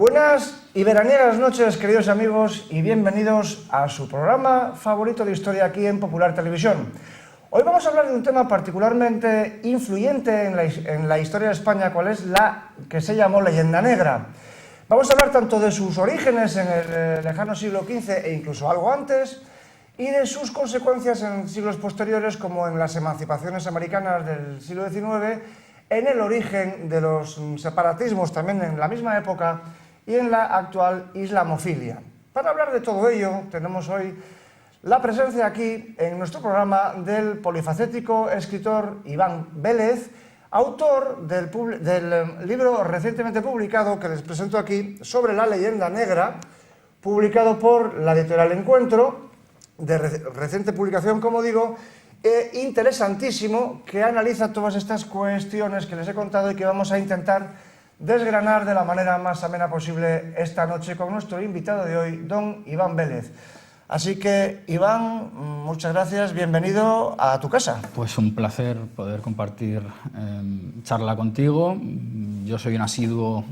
Buenas y veraniegas noches, queridos amigos, y bienvenidos a su programa favorito de historia aquí en Popular Televisión. Hoy vamos a hablar de un tema particularmente influyente en la historia de España, cual es la que se llamó Leyenda Negra. Vamos a hablar tanto de sus orígenes en el lejano siglo XV e incluso algo antes, y de sus consecuencias en siglos posteriores, como en las emancipaciones americanas del siglo XIX, en el origen de los separatismos también en la misma época y en la actual islamofilia. Para hablar de todo ello, tenemos hoy la presencia aquí en nuestro programa del polifacético escritor Iván Vélez, autor del libro recientemente publicado que les presento aquí sobre la Leyenda Negra, publicado por la editorial Encuentro, de reciente publicación, como digo, interesantísimo, que analiza todas estas cuestiones que les he contado y que vamos a intentar desgranar de la manera más amena posible esta noche con nuestro invitado de hoy, don Iván Vélez. Así que, Iván, muchas gracias, bienvenido a tu casa. Pues un placer poder compartir charla contigo. Yo soy un asiduo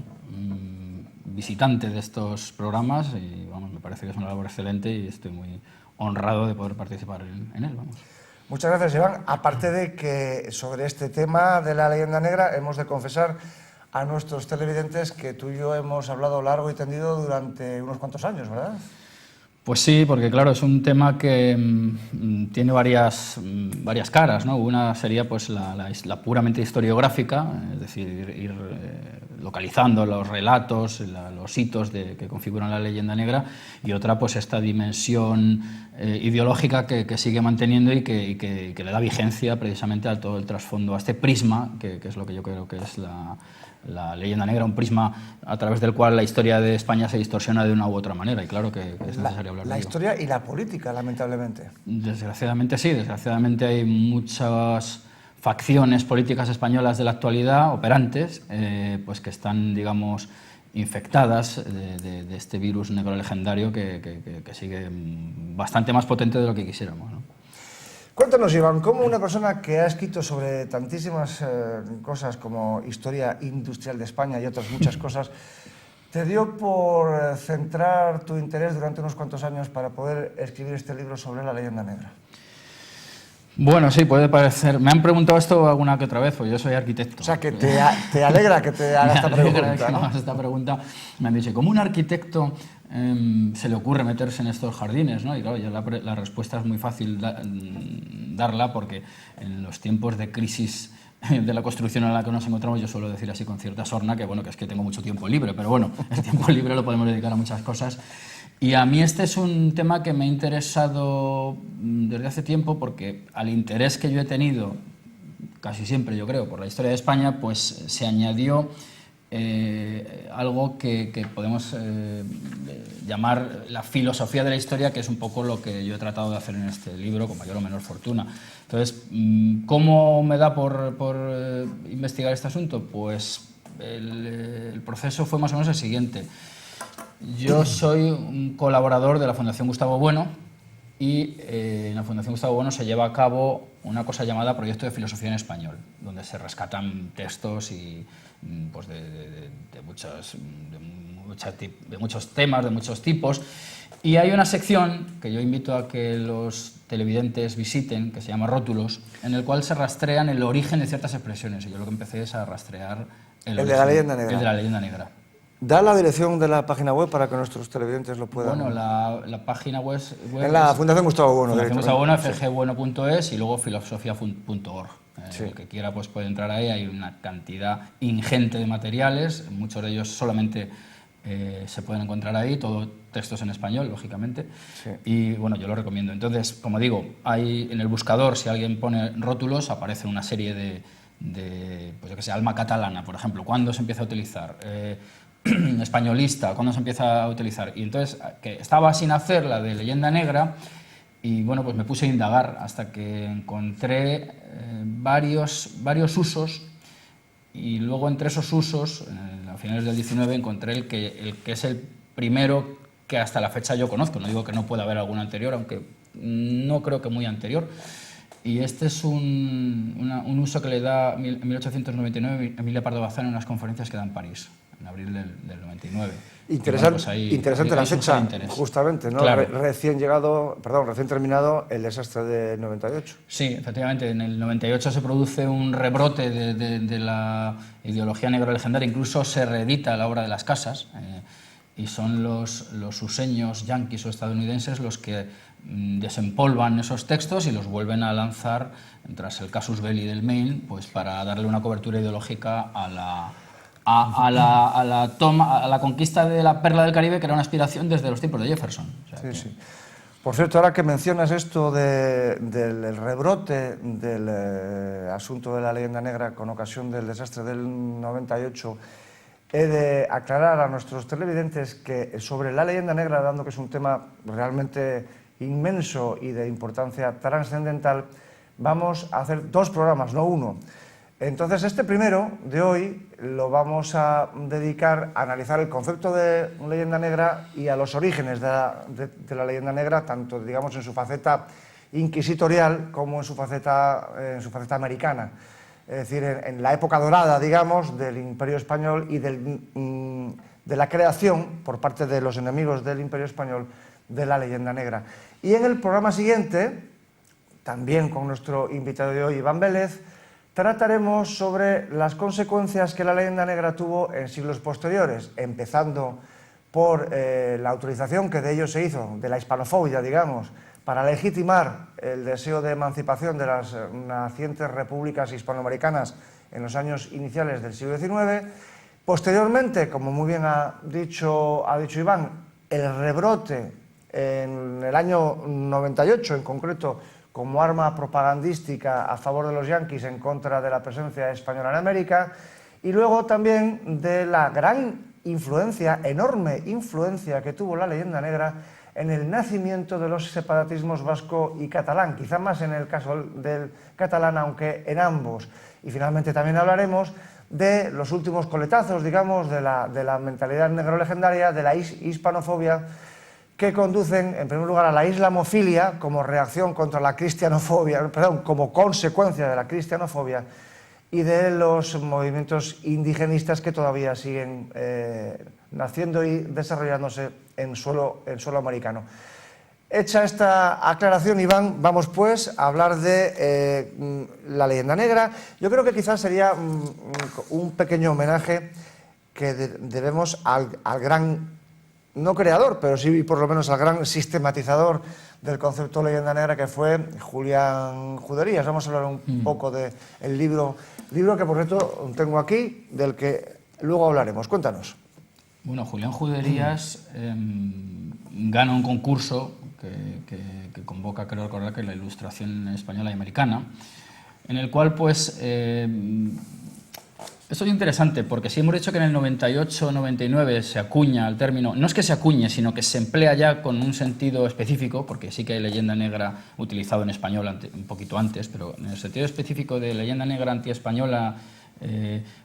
visitante de estos programas y vamos, me parece que es una labor excelente y estoy muy honrado de poder participar en él. Vamos. Muchas gracias, Iván. Aparte de que sobre este tema de la Leyenda Negra hemos de confesar a nuestros televidentes que tú y yo hemos hablado largo y tendido durante unos cuantos años, ¿verdad? Pues sí, porque claro, es un tema que tiene varias caras, ¿no? Una sería pues la puramente historiográfica, es decir, ir localizando los relatos, los hitos que configuran la Leyenda Negra, y otra pues esta dimensión ideológica que sigue manteniendo y que le da vigencia precisamente a todo el trasfondo, a este prisma, que es lo que yo creo que es la Leyenda Negra, un prisma a través del cual la historia de España se distorsiona de una u otra manera, y claro que es necesario hablar de ello. La historia y la política, lamentablemente. Desgraciadamente sí, desgraciadamente hay muchas facciones políticas españolas de la actualidad, operantes, pues que están, digamos, infectadas de este virus negro legendario que sigue bastante más potente de lo que quisiéramos, ¿no? Cuéntanos, Iván, cómo una persona que ha escrito sobre tantísimas cosas como historia industrial de España y otras muchas cosas, te dio por centrar tu interés durante unos cuantos años para poder escribir este libro sobre la Leyenda Negra? Bueno, sí, puede parecer. Me han preguntado esto alguna que otra vez, pues yo soy arquitecto. O sea, que te alegra que te haga esta pregunta, ¿no? Esta pregunta me han dicho, ¿cómo un arquitecto se le ocurre meterse en estos jardines, ¿no? Y claro, ya la respuesta es muy fácil darla, porque en los tiempos de crisis de la construcción en la que nos encontramos, yo suelo decir así con cierta sorna que, bueno, que es que tengo mucho tiempo libre, pero bueno, el tiempo libre lo podemos dedicar a muchas cosas. Y a mí este es un tema que me ha interesado desde hace tiempo, porque al interés que yo he tenido, casi siempre yo creo, por la historia de España, pues se añadió algo que podemos llamar la filosofía de la historia, que es un poco lo que yo he tratado de hacer en este libro, con mayor o menor fortuna. Entonces, ¿cómo me da por investigar este asunto? Pues el proceso fue más o menos el siguiente. Yo soy un colaborador de la Fundación Gustavo Bueno y en la Fundación Gustavo Bueno se lleva a cabo una cosa llamada Proyecto de Filosofía en Español, donde se rescatan textos y, pues de muchos temas, de muchos tipos. Y hay una sección que yo invito a que los televidentes visiten, que se llama Rótulos, en el cual se rastrean el origen de ciertas expresiones. Y yo lo que empecé es a rastrear el de la Leyenda Negra. El de la Leyenda Negra. Da la dirección de la página web para que nuestros televidentes lo puedan... Bueno, la página web en la Fundación Gustavo Bueno. Fundación Gustavo Bueno, fgbueno.es, y luego filosofia.org. Sí. El que quiera pues puede entrar ahí, hay una cantidad ingente de materiales, muchos de ellos solamente se pueden encontrar ahí, todo textos en español, lógicamente, sí. Y bueno, yo lo recomiendo. Entonces, como digo, hay en el buscador, si alguien pone rótulos, aparece una serie de pues yo que sé, alma catalana, por ejemplo, ¿cuándo se empieza a utilizar? Españolista, ¿cuándo se empieza a utilizar? Y entonces, que estaba sin hacer la de Leyenda Negra, y bueno, pues me puse a indagar hasta que encontré varios usos, y luego entre esos usos, a finales del 19, encontré el que es el primero que hasta la fecha yo conozco. No digo que no pueda haber algún anterior, aunque no creo que muy anterior. Y este es un uso que le da en 1899 Emilia Pardo Bazán en unas conferencias que da en París. en abril del 99. Interesante la fecha, justamente, ¿no? Claro. Recién terminado el desastre del 98. Sí, efectivamente, en el 98 se produce un rebrote de la ideología negrolegendaria, incluso se reedita la obra de Las Casas, y son los useños yanquis o estadounidenses los que desempolvan esos textos y los vuelven a lanzar tras el casus belli del Maine, pues para darle una cobertura ideológica a la conquista de la perla del Caribe, que era una aspiración desde los tiempos de Jefferson. O sea, sí. Por cierto, ahora que mencionas esto del rebrote del asunto de la leyenda negra con ocasión del desastre del 98, he de aclarar a nuestros televidentes que sobre la leyenda negra, dando que es un tema realmente inmenso y de importancia trascendental, vamos a hacer 2 programas, no 1. Entonces, este primero de hoy lo vamos a dedicar a analizar el concepto de leyenda negra y a los orígenes de la leyenda negra, tanto, digamos, en su faceta inquisitorial como en su faceta americana. Es decir, en la época dorada, digamos, del Imperio Español y de la creación, por parte de los enemigos del Imperio Español, de la leyenda negra. Y en el programa siguiente, también con nuestro invitado de hoy, Iván Vélez, trataremos sobre las consecuencias que la leyenda negra tuvo en siglos posteriores, empezando por la utilización que de ello se hizo, de la hispanofobia, digamos, para legitimar el deseo de emancipación de las nacientes repúblicas hispanoamericanas en los años iniciales del siglo XIX. Posteriormente, como muy bien ha dicho Iván, el rebrote en el año 98, en concreto, como arma propagandística a favor de los yanquis en contra de la presencia española en América, y luego también de la gran influencia, enorme influencia que tuvo la leyenda negra en el nacimiento de los separatismos vasco y catalán, quizá más en el caso del catalán, aunque en ambos. Y finalmente también hablaremos de los últimos coletazos, digamos, de la mentalidad negrolegendaria, de la hispanofobia, que conducen, en primer lugar, a la islamofilia como reacción contra la cristianofobia, como consecuencia de la cristianofobia, y de los movimientos indigenistas que todavía siguen naciendo y desarrollándose en suelo americano. Hecha esta aclaración, Iván, vamos pues a hablar de la leyenda negra. Yo creo que quizás sería un pequeño homenaje que debemos al gran, no creador, pero sí por lo menos al gran sistematizador del concepto de leyenda negra, que fue Julián Juderías. Vamos a hablar un poco del libro que por cierto tengo aquí, del que luego hablaremos. Cuéntanos. Bueno, Julián Juderías gana un concurso que convoca, creo recordar, que la Ilustración española y americana, en el cual, pues, esto es interesante, porque si hemos dicho que en el 98-99 se acuña el término, no es que se acuñe, sino que se emplea ya con un sentido específico, porque sí que hay leyenda negra utilizado en español un poquito antes, pero en el sentido específico de leyenda negra antiespañola,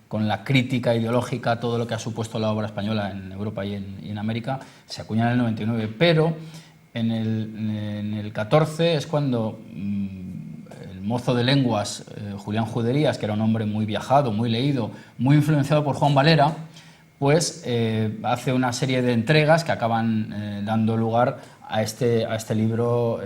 con la crítica ideológica a todo lo que ha supuesto la obra española en Europa y en América, se acuña en el 99, pero en el 14 es cuando el mozo de lenguas, Julián Juderías, que era un hombre muy viajado, muy leído, muy influenciado por Juan Valera, pues hace una serie de entregas que acaban dando lugar a este libro,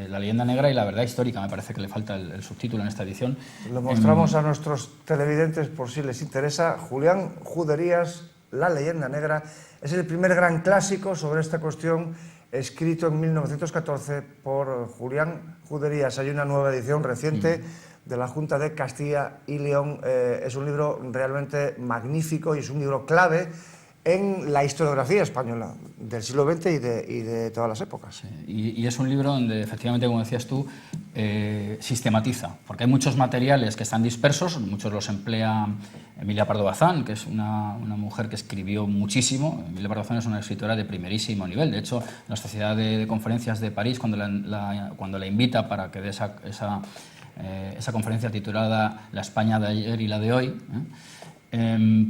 La leyenda negra y la verdad histórica. Me parece que le falta el subtítulo en esta edición. Lo mostramos a nuestros televidentes por si les interesa. Julián Juderías, La leyenda negra, es el primer gran clásico sobre esta cuestión, escrito en 1914 por Julián Juderías. Hay una nueva edición reciente de la Junta de Castilla y León. Es un libro realmente magnífico y es un libro clave en la historiografía española del siglo XX y de todas las épocas. Sí, y es un libro donde, efectivamente, como decías tú, sistematiza, porque hay muchos materiales que están dispersos, muchos los emplea Emilia Pardo Bazán, que es una mujer que escribió muchísimo. Emilia Pardo Bazán es una escritora de primerísimo nivel. De hecho, la Sociedad de Conferencias de París, cuando la invita para que dé esa conferencia titulada La España de ayer y la de hoy,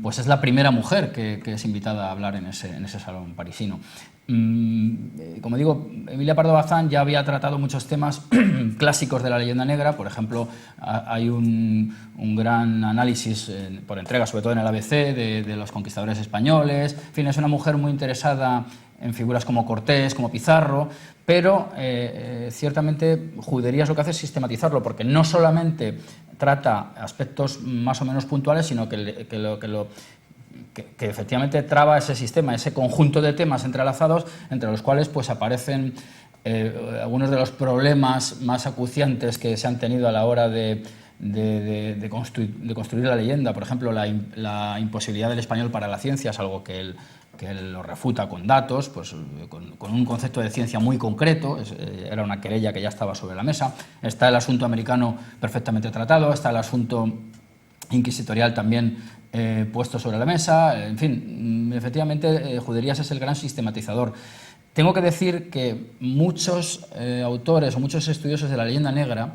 pues es la primera mujer que es invitada a hablar en ese salón parisino. Como digo, Emilia Pardo Bazán ya había tratado muchos temas clásicos de la leyenda negra. Por ejemplo, hay un gran análisis por entrega, sobre todo en el ABC, de los conquistadores españoles. En fin, es una mujer muy interesada en figuras como Cortés, como Pizarro, pero ciertamente Juderías lo que hace es sistematizarlo, porque no solamente trata aspectos más o menos puntuales, sino que efectivamente traba ese sistema, ese conjunto de temas entrelazados, entre los cuales pues aparecen algunos de los problemas más acuciantes que se han tenido a la hora de construir la leyenda. Por ejemplo, la imposibilidad del español para la ciencia es algo que él lo refuta con datos, pues con un concepto de ciencia muy concreto. Era una querella que ya estaba sobre la mesa. Está el asunto americano perfectamente tratado, está el asunto inquisitorial también puesto sobre la mesa. En fin, efectivamente, Juderías es el gran sistematizador. Tengo que decir que muchos autores o muchos estudiosos de la leyenda negra,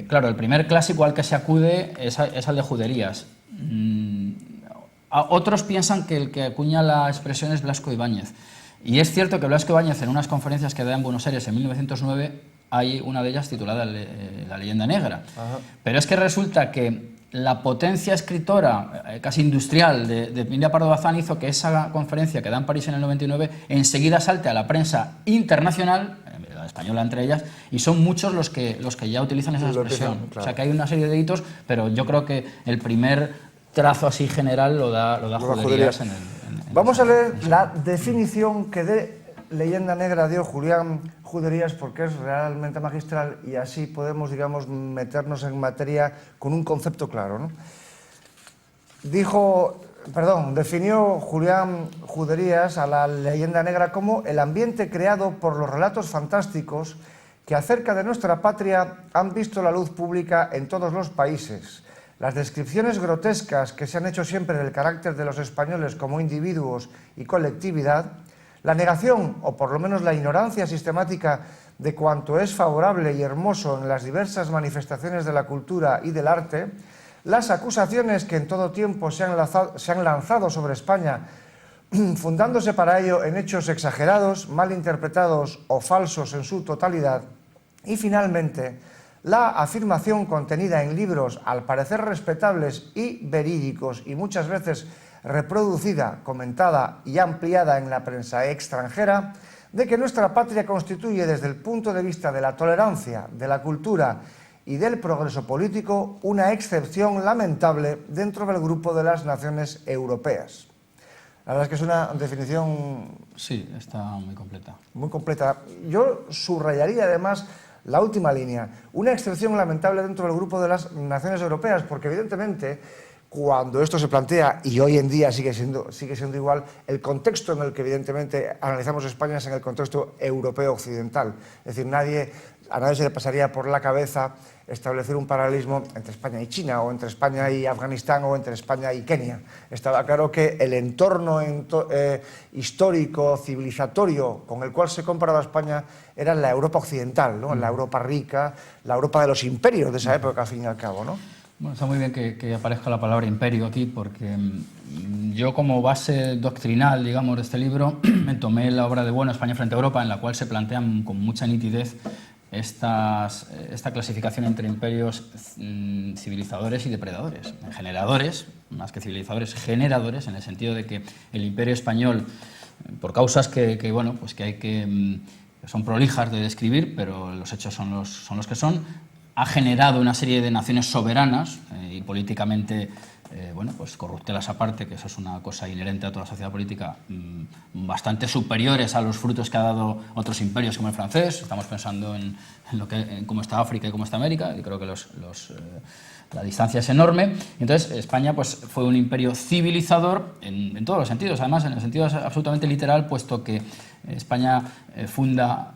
claro, el primer clásico al que se acude es al de Juderías. Otros piensan que el que acuña la expresión es Blasco Ibáñez. Y es cierto que Blasco Ibáñez, en unas conferencias que da en Buenos Aires en 1909, hay una de ellas titulada La leyenda negra. Ajá. Pero es que resulta que la potencia escritora, casi industrial, de Emilia Pardo Bazán hizo que esa conferencia que da en París en el 99 enseguida salte a la prensa internacional, la española entre ellas, y son muchos los que ya utilizan esa expresión. Claro. O sea que hay una serie de hitos, pero yo creo que el primer trazo así general lo da Juderías. Vamos a leer la definición que de leyenda negra dio Julián Juderías, porque es realmente magistral y así podemos, digamos, meternos en materia con un concepto claro, ¿no? Definió Julián Juderías a la leyenda negra como el ambiente creado por los relatos fantásticos que acerca de nuestra patria han visto la luz pública en todos los países. Las descripciones grotescas que se han hecho siempre del carácter de los españoles como individuos y colectividad, la negación, o por lo menos la ignorancia sistemática de cuanto es favorable y hermoso en las diversas manifestaciones de la cultura y del arte, las acusaciones que en todo tiempo se han lanzado sobre España, fundándose para ello en hechos exagerados, mal interpretados o falsos en su totalidad, y finalmente la afirmación contenida en libros al parecer respetables y verídicos y muchas veces reproducida, comentada y ampliada en la prensa extranjera, de que nuestra patria constituye desde el punto de vista de la tolerancia, de la cultura y del progreso político una excepción lamentable dentro del grupo de las naciones europeas. La verdad es que es una definición... Sí, está muy completa. Muy completa. Yo subrayaría además la última línea, una excepción lamentable dentro del grupo de las naciones europeas, porque evidentemente cuando esto se plantea, y hoy en día sigue siendo igual, el contexto en el que evidentemente analizamos España es en el contexto europeo occidental. Es decir, a nadie se le pasaría por la cabeza establecer un paralelismo entre España y China, o entre España y Afganistán, o entre España y Kenia. Estaba claro que el entorno histórico, civilizatorio, con el cual se comparaba España, era la Europa occidental, ¿no? La Europa rica, la Europa de los imperios de esa época, al fin y al cabo, ¿no? Bueno, está muy bien que aparezca la palabra imperio aquí, porque yo, como base doctrinal, digamos, de este libro, me tomé la obra de Bueno, España frente a Europa, en la cual se plantean con mucha nitidez esta clasificación entre imperios civilizadores y depredadores. Generadores, más que civilizadores, generadores, en el sentido de que el imperio español, por causas que son prolijas de describir, pero los hechos son los que son, ha generado una serie de naciones soberanas y políticamente pues corruptelas aparte, que eso es una cosa inherente a toda sociedad política, bastante superiores a los frutos que ha dado otros imperios como el francés. Estamos pensando en cómo está África y cómo está América, y creo que la distancia es enorme. Entonces, España pues, fue un imperio civilizador en todos los sentidos, además en el sentido absolutamente literal, puesto que España funda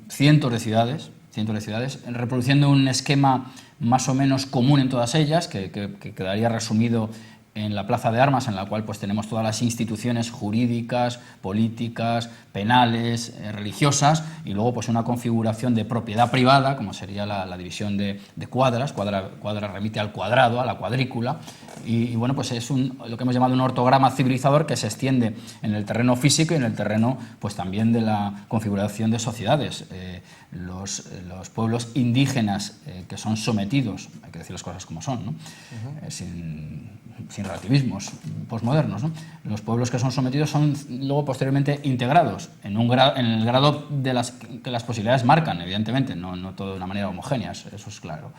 cientos de ciudades, reproduciendo un esquema más o menos común en todas ellas, que quedaría resumido en la Plaza de Armas, en la cual pues tenemos todas las instituciones jurídicas, políticas, penales, religiosas, y luego pues una configuración de propiedad privada, como sería la división de cuadras. Cuadra remite al cuadrado, a la cuadrícula, y bueno, pues es lo que hemos llamado un ortograma civilizador que se extiende en el terreno físico y en el terreno pues también de la configuración de sociedades. Los pueblos indígenas que son sometidos, hay que decir las cosas como son, ¿no? Sin relativismos posmodernos, ¿no? Los pueblos que son sometidos son luego posteriormente integrados en el grado que las posibilidades marcan, evidentemente, no todo de una manera homogénea, eso es claro.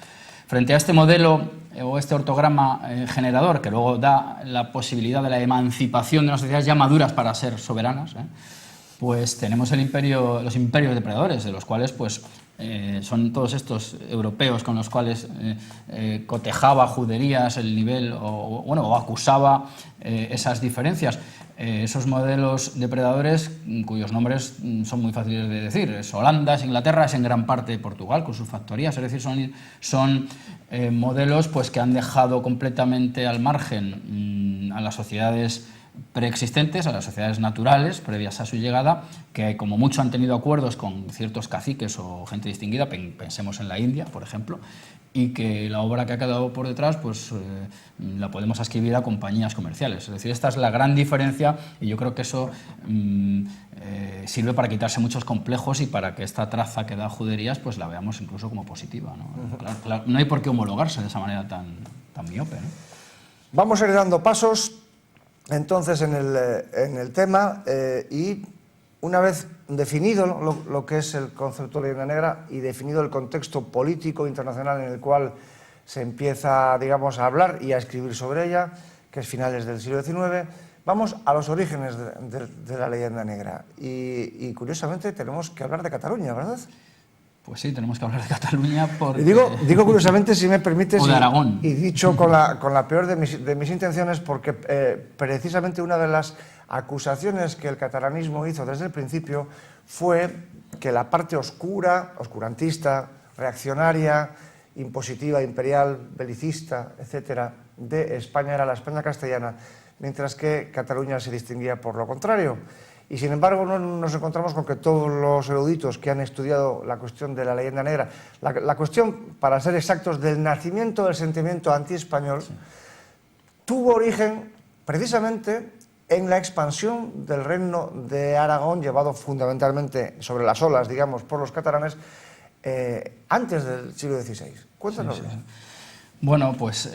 Frente a este modelo o este ortograma generador, que luego da la posibilidad de la emancipación de unas sociedades ya maduras para ser soberanas, pues tenemos los imperios depredadores, de los cuales pues, son todos estos europeos con los cuales cotejaba juderías el nivel o acusaba esas diferencias. Esos modelos depredadores cuyos nombres son muy fáciles de decir. Es Holanda, es Inglaterra, es en gran parte Portugal con sus factorías. Es decir, son modelos pues, que han dejado completamente al margen a las sociedades preexistentes, a las sociedades naturales previas a su llegada, que como mucho han tenido acuerdos con ciertos caciques o gente distinguida, pensemos en la India, por ejemplo, y que la obra que ha quedado por detrás pues, la podemos ascribir a compañías comerciales. Es decir, esta es la gran diferencia y yo creo que eso sirve para quitarse muchos complejos y para que esta traza que da Juderías pues, la veamos incluso como positiva, ¿no? Claro, no hay por qué homologarse de esa manera tan miope, ¿no? Vamos a ir dando pasos entonces en el tema y una vez definido lo que es el concepto de leyenda negra y definido el contexto político internacional en el cual se empieza, digamos, a hablar y a escribir sobre ella, que es finales del siglo XIX, vamos a los orígenes de la leyenda negra. Y curiosamente tenemos que hablar de Cataluña, ¿verdad? Pues sí, tenemos que hablar de Cataluña porque... Y digo curiosamente, si me permites, o de Aragón. y dicho con la peor de mis intenciones, porque precisamente una de las acusaciones que el catalanismo hizo desde el principio fue que la parte oscura, oscurantista, reaccionaria, impositiva, imperial, belicista, etcétera, de España era la España castellana, mientras que Cataluña se distinguía por lo contrario. Y sin embargo nos encontramos con que todos los eruditos que han estudiado la cuestión de la leyenda negra, la cuestión, para ser exactos, del nacimiento del sentimiento antiespañol, sí, tuvo origen precisamente en la expansión del reino de Aragón, llevado fundamentalmente sobre las olas, digamos, por los catalanes, antes del siglo XVI. Cuéntanos. Sí, sí. Bueno, pues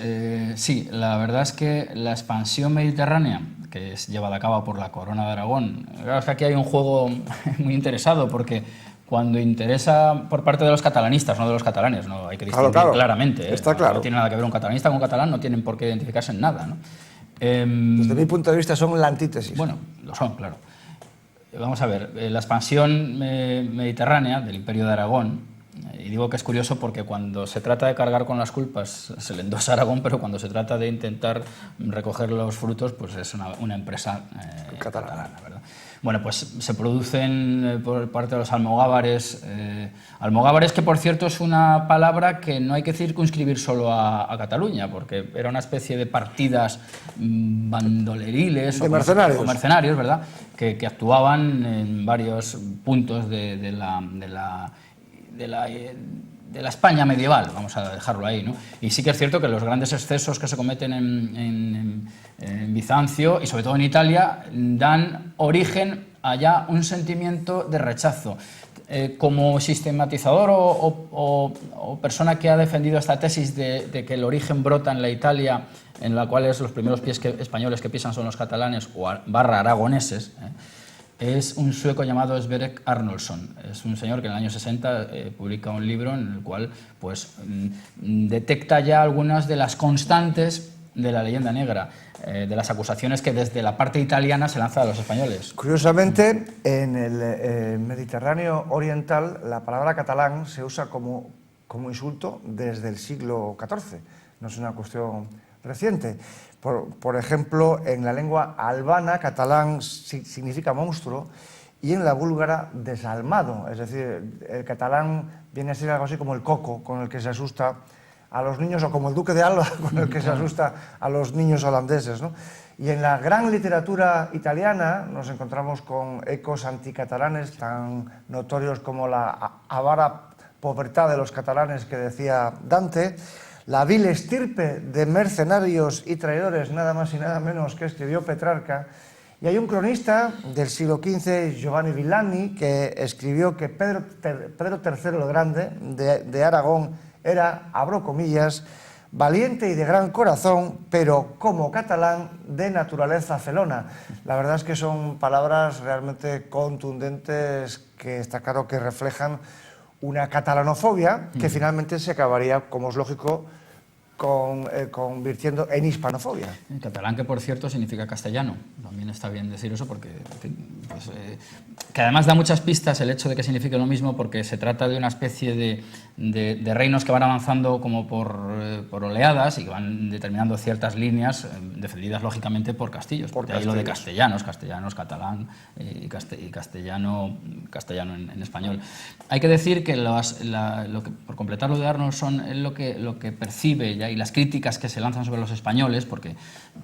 sí, la verdad es que la expansión mediterránea, que es llevada a cabo por la Corona de Aragón, claro, es que aquí hay un juego muy interesado, porque cuando interesa por parte de los catalanistas, no de los catalanes, no hay que distinguir claramente. Está claro. No tiene nada que ver un catalanista con un catalán, no tienen por qué identificarse en nada, ¿no? Desde mi punto de vista son la antítesis. Bueno, lo son, claro. Vamos a ver, la expansión mediterránea del Imperio de Aragón, y digo que es curioso porque cuando se trata de cargar con las culpas se le endosa a Aragón, pero cuando se trata de intentar recoger los frutos, pues es una empresa catalana, ¿verdad? Bueno, pues se producen por parte de los almogávares, almogávares que por cierto es una palabra que no hay que circunscribir solo a Cataluña, porque era una especie de partidas bandoleriles o mercenarios, ¿verdad? Que actuaban en varios puntos de la España medieval, vamos a dejarlo ahí, ¿no? Y sí que es cierto que los grandes excesos que se cometen en Bizancio y sobre todo en Italia dan origen a ya un sentimiento de rechazo. Como sistematizador o persona que ha defendido esta tesis de que el origen brota en la Italia, en la cual los primeros pies españoles que pisan son los catalanes o barra aragoneses, es un sueco llamado Sverker Arnoldsson. Es un señor que en el año 60 publica un libro en el cual pues, detecta ya algunas de las constantes de la leyenda negra, de las acusaciones que desde la parte italiana se lanza a los españoles. Curiosamente, en el Mediterráneo oriental la palabra catalán se usa como insulto desde el siglo XIV. No es una cuestión reciente. Por ejemplo, en la lengua albana, catalán significa monstruo, y en la búlgara, desalmado. Es decir, el catalán viene a ser algo así como el coco, con el que se asusta a los niños, o como el Duque de Alba, con el que se asusta a los niños holandeses, ¿no? Y en la gran literatura italiana nos encontramos con ecos anticatalanes tan notorios como la avara pobreza de los catalanes que decía Dante, la vil estirpe de mercenarios y traidores, nada más y nada menos, que escribió Petrarca. Y hay un cronista del siglo XV, Giovanni Villani, que escribió que Pedro III el Grande de Aragón era, abro comillas, valiente y de gran corazón, pero como catalán de naturaleza felona. La verdad es que son palabras realmente contundentes que está claro que reflejan una catalanofobia que finalmente se acabaría, como es lógico, convirtiendo en hispanofobia. En catalán, que por cierto significa castellano. También está bien decir eso porque, en fin, pues, que además da muchas pistas el hecho de que signifique lo mismo, porque se trata de una especie de reinos que van avanzando como por oleadas y que van determinando ciertas líneas defendidas lógicamente por castillos. Porque ahí lo de castellanos, catalán y castellano en español. Hay que decir que, por completar lo de Arnolfsson, lo que percibe ya y las críticas que se lanzan sobre los españoles, porque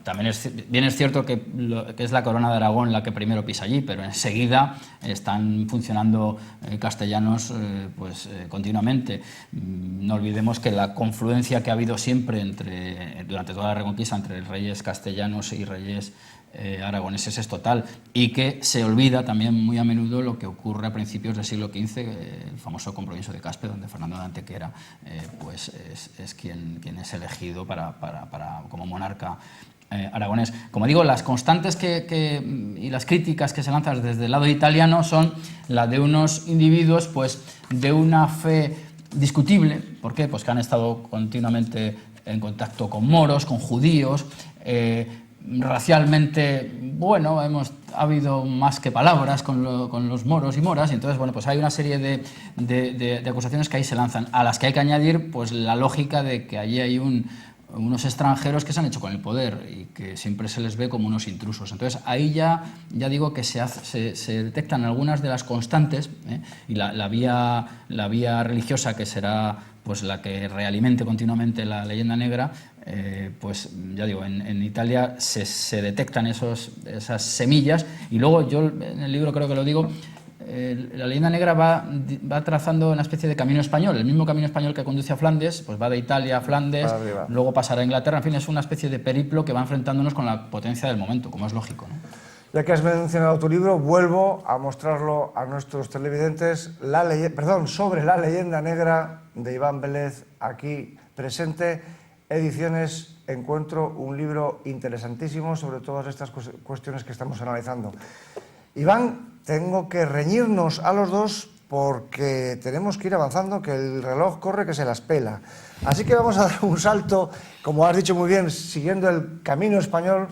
también bien es cierto que es la corona de Aragón la que primero pisa allí, pero enseguida están funcionando castellanos continuamente. No olvidemos que la confluencia que ha habido siempre durante toda la Reconquista entre reyes castellanos y reyes aragoneses es total, y que se olvida también muy a menudo lo que ocurre a principios del siglo XV, el famoso compromiso de Caspe, donde Fernando de Antequera es quien es elegido como monarca aragonés. Como digo, las constantes y las críticas que se lanzan desde el lado italiano son la de unos individuos de una fe discutible. ¿Por qué? Pues que han estado continuamente en contacto con moros, con judíos, racialmente, bueno, ha habido más que palabras con los moros y moras, y entonces, bueno, pues hay una serie de acusaciones que ahí se lanzan, a las que hay que añadir pues la lógica de que allí hay unos extranjeros que se han hecho con el poder y que siempre se les ve como unos intrusos. Entonces ahí ya digo que se detectan algunas de las constantes, y la vía religiosa, que será pues la que realimente continuamente la leyenda negra, pues ya digo, en Italia se detectan esas semillas, y luego yo en el libro creo que lo digo, la leyenda negra va trazando una especie de camino español, el mismo camino español que conduce a Flandes, pues va de Italia a Flandes, luego pasará a Inglaterra, en fin, es una especie de periplo que va enfrentándonos con la potencia del momento, como es lógico, ¿no? Ya que has mencionado tu libro, vuelvo a mostrarlo a nuestros televidentes, sobre la leyenda negra de Iván Vélez, aquí presente, Ediciones Encuentro, un libro interesantísimo sobre todas estas cuestiones que estamos analizando. Iván, tengo que reñirnos a los dos porque tenemos que ir avanzando, que el reloj corre, que se las pela. Así que vamos a dar un salto, como has dicho muy bien, siguiendo el camino español,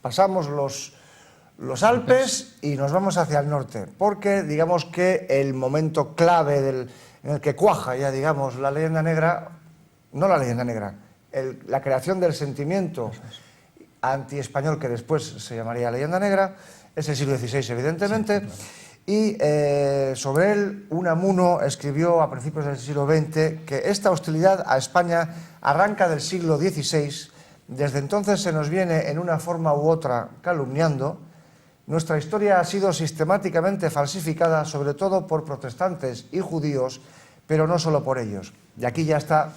pasamos los Alpes y nos vamos hacia el norte, porque digamos que el momento clave en el que cuaja ya, digamos, la leyenda negra, no la leyenda negra, la creación del sentimiento anti-español, que después se llamaría leyenda negra, es el siglo XVI, evidentemente, y sobre él Unamuno escribió a principios del siglo XX que esta hostilidad a España arranca del siglo XVI, desde entonces se nos viene en una forma u otra calumniando. Nuestra historia ha sido sistemáticamente falsificada, sobre todo por protestantes y judíos, pero no solo por ellos. Y aquí ya está,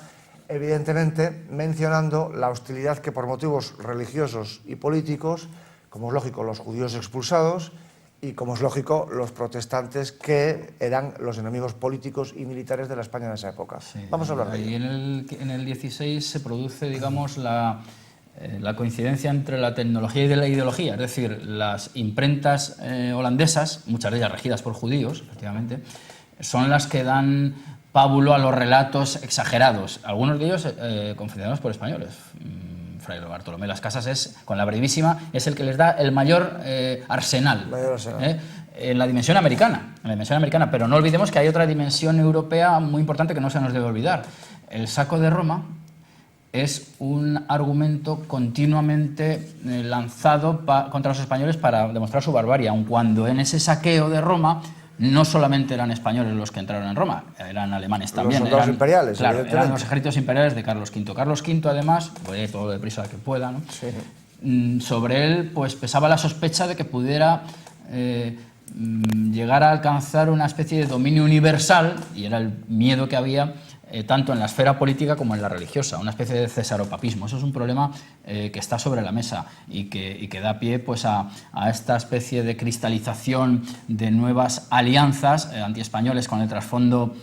evidentemente, mencionando la hostilidad que por motivos religiosos y políticos, como es lógico, los judíos expulsados, y como es lógico, los protestantes, que eran los enemigos políticos y militares de la España en esa época. Sí, vamos a hablar de ello. En el 16 se produce, digamos, la coincidencia entre la tecnología y la ideología, es decir, las imprentas holandesas, muchas de ellas regidas por judíos, efectivamente, son las que dan pábulo a los relatos exagerados, algunos de ellos confeccionados por españoles. Fray Bartolomé Las Casas con la brevísima, es el que les da el mayor arsenal. En la dimensión americana, pero no olvidemos que hay otra dimensión europea muy importante que no se nos debe olvidar. El saco de Roma es un argumento continuamente lanzado contra los españoles para demostrar su barbarie, aun cuando en ese saqueo de Roma no solamente eran españoles los que entraron en Roma, eran alemanes también. Los soldados imperiales, claro, eran los ejércitos imperiales de Carlos V. Carlos V, además, voy todo deprisa que pueda, ¿no? Sí. Sobre él pues pesaba la sospecha de que pudiera llegar a alcanzar una especie de dominio universal, y era el miedo que había tanto en la esfera política como en la religiosa, una especie de cesaropapismo. Eso es un problema que está sobre la mesa y que da pie pues, a esta especie de cristalización de nuevas alianzas antiespañoles con el trasfondo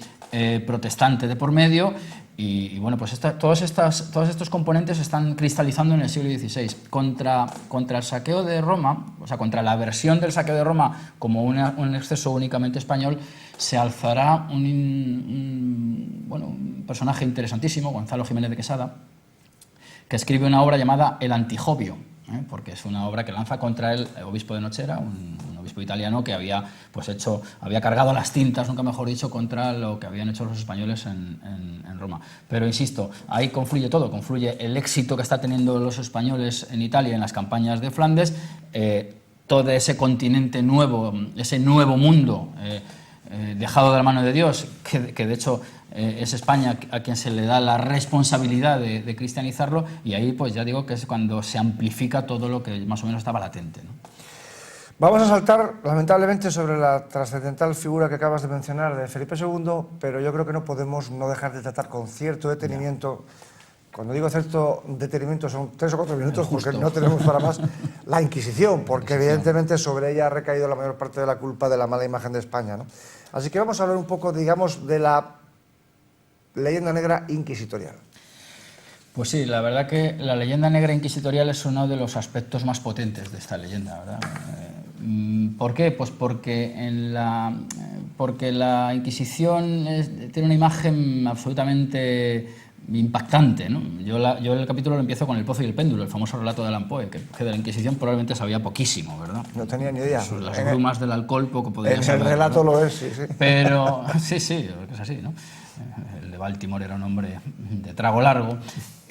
protestante de por medio. Y bueno, pues todos estos componentes se están cristalizando en el siglo XVI. Contra el saqueo de Roma, o sea, contra la versión del saqueo de Roma como un exceso únicamente español, se alzará un personaje interesantísimo, Gonzalo Jiménez de Quesada, que escribe una obra llamada El Antijobio, porque es una obra que lanza contra el obispo de Nochera, un obispo italiano que había cargado las tintas, nunca mejor dicho, contra lo que habían hecho los españoles en Roma. Pero insisto, ahí confluye todo, confluye el éxito que está teniendo los españoles en Italia en las campañas de Flandes, todo ese continente nuevo, ese nuevo mundo dejado de la mano de Dios, que de hecho es España a quien se le da la responsabilidad de cristianizarlo, y ahí pues ya digo que es cuando se amplifica todo lo que más o menos estaba latente, ¿no? Vamos a saltar, lamentablemente, sobre la trascendental figura que acabas de mencionar de Felipe II, pero yo creo que no podemos no dejar de tratar con cierto detenimiento. Cuando digo cierto detenimiento son 3 o 4 minutos, porque no tenemos para más, la Inquisición, porque evidentemente sobre ella ha recaído la mayor parte de la culpa de la mala imagen de España, ¿no? Así que vamos a hablar un poco, digamos, de la leyenda negra inquisitorial. Pues sí, la verdad que la leyenda negra inquisitorial es uno de los aspectos más potentes de esta leyenda, ¿verdad? ¿Por qué? Pues porque la Inquisición tiene una imagen absolutamente impactante, ¿no? Yo el capítulo lo empiezo con El pozo y el péndulo, el famoso relato de Allan Poe, que de la Inquisición probablemente sabía poquísimo, ¿verdad? No tenía ni idea. Las brumas del alcohol poco podía saber. En el relato, ¿no? Lo es, sí, sí. Pero sí, es así, ¿no? El de Baltimore era un hombre de trago largo.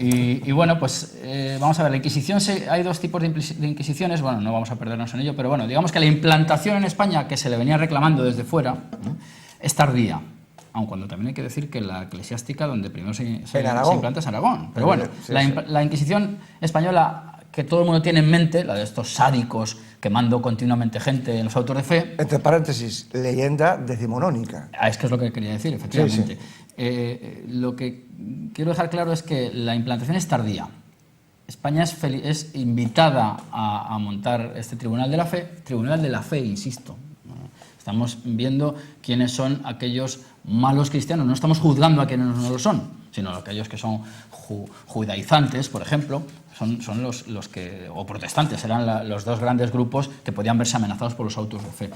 Y bueno, pues vamos a ver, la Inquisición, hay 2 tipos de inquisiciones, bueno, no vamos a perdernos en ello, pero bueno, digamos que la implantación en España, que se le venía reclamando desde fuera, ¿no?, es tardía, aun cuando también hay que decir que la eclesiástica donde primero se implanta es Aragón. Pero bueno, sí, la Inquisición española, que todo el mundo tiene en mente, la de estos sádicos quemando continuamente gente en los autos de fe. Entre paréntesis, leyenda decimonónica. Es que es lo que quería decir, efectivamente. Sí, sí. Lo que quiero dejar claro es que la implantación es tardía. España es invitada a montar este Tribunal de la Fe, insisto. Estamos viendo quiénes son aquellos malos cristianos, no estamos juzgando a quienes no lo son, sino aquellos que son judaizantes, por ejemplo, son los que, o protestantes, eran los 2 grandes grupos que podían verse amenazados por los autos de fe.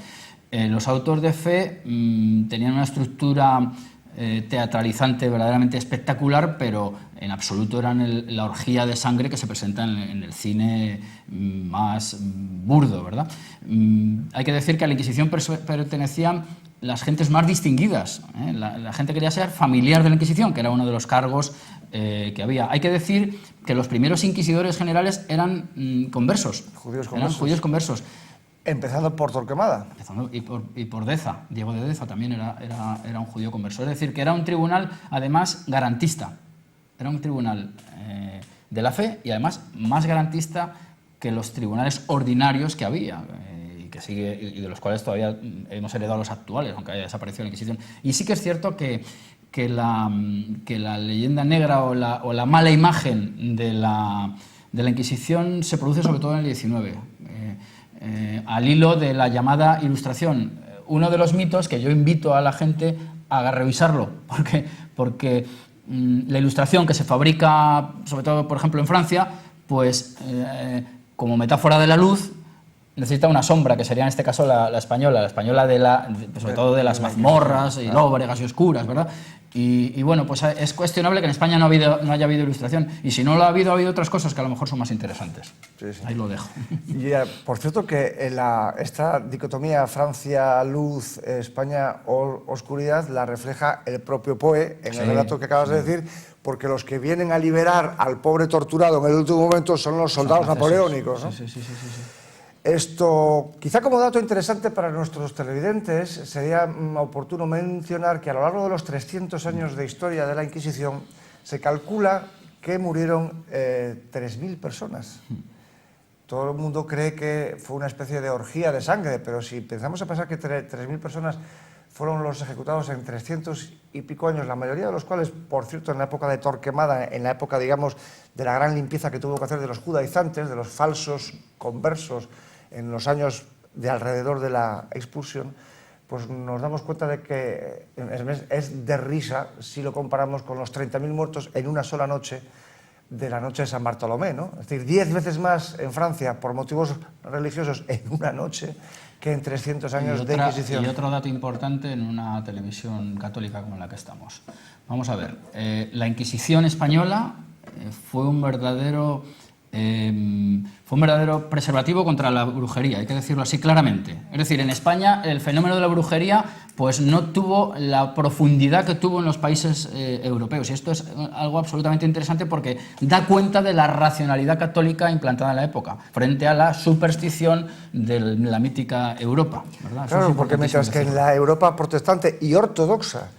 Los autos de fe tenían una estructura teatralizante verdaderamente espectacular, pero en absoluto eran la orgía de sangre que se presenta en el cine más burdo, ¿verdad? Hay que decir que a la Inquisición pertenecían las gentes más distinguidas, ¿eh? La gente quería ser familiar de la Inquisición, que era uno de los cargos que había. Hay que decir que los primeros inquisidores generales eran conversos. Judíos conversos. Eran judíos conversos. Empezando por Torquemada. Y por Deza. Diego de Deza también era un judío converso. Es decir, que era un tribunal, además, garantista. Era un tribunal de la fe y, además, más garantista que los tribunales ordinarios que había y de los cuales todavía hemos heredado los actuales, aunque haya desaparecido la Inquisición. Y sí que es cierto que la leyenda negra o la mala imagen de la Inquisición se produce sobre todo en el XIX. Al hilo de la llamada Ilustración. Uno de los mitos que yo invito a la gente a revisarlo, porque la Ilustración que se fabrica, sobre todo, por ejemplo, en Francia, pues como metáfora de la luz, necesita una sombra, que sería en este caso la española sobre todo de las mazmorras y lóbregas y oscuras, ¿verdad? Y bueno, pues es cuestionable que en España no haya habido Ilustración, y si no lo ha habido otras cosas que a lo mejor son más interesantes. Sí. Ahí lo dejo. Y por cierto que esta dicotomía Francia-luz, España-oscuridad la refleja el propio Poe en el relato que acabas de decir, porque los que vienen a liberar al pobre torturado en el último momento son los soldados napoleónicos, ¿no? Sí. Esto, quizá como dato interesante para nuestros televidentes, sería oportuno mencionar que a lo largo de los 300 años de historia de la Inquisición se calcula que murieron 3.000 personas. Todo el mundo cree que fue una especie de orgía de sangre, pero si pensamos a pensar que 3.000 personas fueron los ejecutados en 300 y pico años, la mayoría de los cuales, por cierto, en la época de Torquemada, en la época, digamos, de la gran limpieza que tuvo que hacer de los judaizantes, de los falsos conversos, en los años de alrededor de la expulsión, pues nos damos cuenta de que es de risa si lo comparamos con los 30.000 muertos en una sola noche de la noche de San Bartolomé, ¿no? Es decir, 10 veces más en Francia por motivos religiosos en una noche que en 300 años de Inquisición. Y otro dato importante en una televisión católica como la que estamos. Vamos a ver, la Inquisición española fue un verdadero preservativo contra la brujería, hay que decirlo así claramente. Es decir, en España el fenómeno de la brujería pues no tuvo la profundidad que tuvo en los países europeos. Y esto es algo absolutamente interesante porque da cuenta de la racionalidad católica implantada en la época, frente a la superstición de la mítica Europa, ¿verdad? Claro, porque mientras que en la Europa protestante y ortodoxa